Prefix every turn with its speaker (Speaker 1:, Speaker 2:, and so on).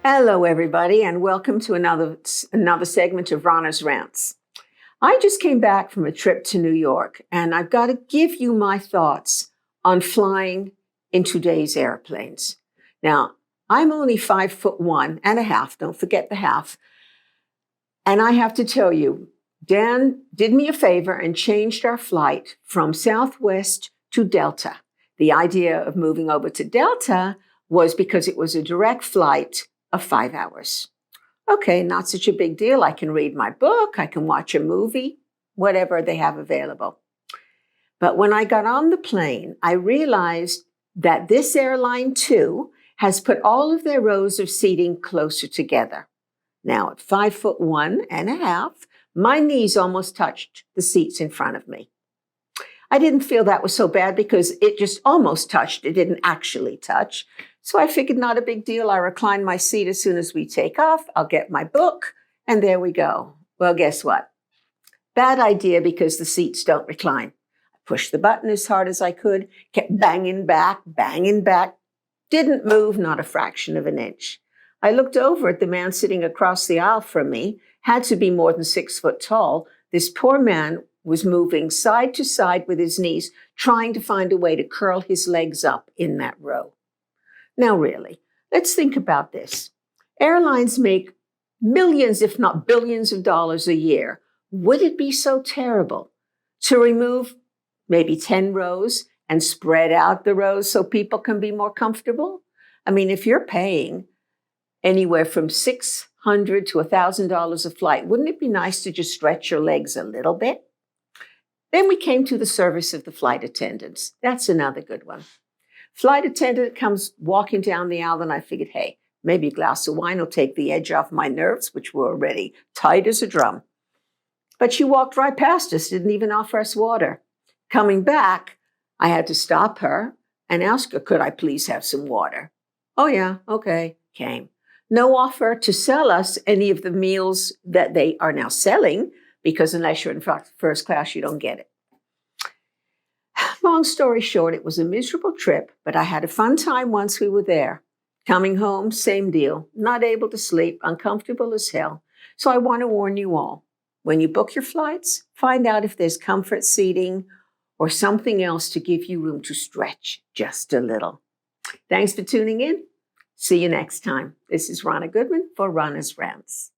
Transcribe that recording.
Speaker 1: Hello, everybody, and welcome to another segment of Rana's Rants. I just came back from a trip to New York, and I've got to give you my thoughts on flying in today's airplanes. Now, I'm only 5'1.5", don't forget the half, and I have to tell you, Dan did me a favor and changed our flight from Southwest to Delta. The idea of moving over to Delta was because it was a direct flight of 5 hours. Okay, not such a big deal. I can read my book, I can watch a movie, whatever they have available. But when I got on the plane, I realized that this airline too has put all of their rows of seating closer together. Now at 5'1.5", my knees almost touched the seats in front of me. I didn't feel that was so bad because it just almost touched. It didn't actually touch. So I figured not a big deal. I recline my seat as soon as we take off. I'll get my book, and there we go. Well, guess what? Bad idea because the seats don't recline. I pushed the button as hard as I could, kept banging back, didn't move, not a fraction of an inch. I looked over at the man sitting across the aisle from me, had to be more than 6 foot tall. This poor man was moving side to side with his knees, trying to find a way to curl his legs up in that row. Now, really, let's think about this. Airlines make millions, if not billions of dollars a year. Would it be so terrible to remove maybe 10 rows and spread out the rows so people can be more comfortable? I mean, if you're paying anywhere from $600 to $1,000 a flight, wouldn't it be nice to just stretch your legs a little bit? Then we came to the service of the flight attendants. That's another good one. Flight attendant comes walking down the aisle, and I figured, hey, maybe a glass of wine will take the edge off my nerves, which were already tight as a drum. But she walked right past us, didn't even offer us water. Coming back, I had to stop her and ask her, could I please have some water? Oh yeah, okay, came. No offer to sell us any of the meals that they are now selling, because unless you're in first class, you don't get it. Long story short, it was a miserable trip, but I had a fun time once we were there. Coming home, same deal. Not able to sleep, uncomfortable as hell. So I want to warn you all, when you book your flights, find out if there's comfort seating or something else to give you room to stretch just a little. Thanks for tuning in. See you next time. This is Rana Goodman for Rana's Rants.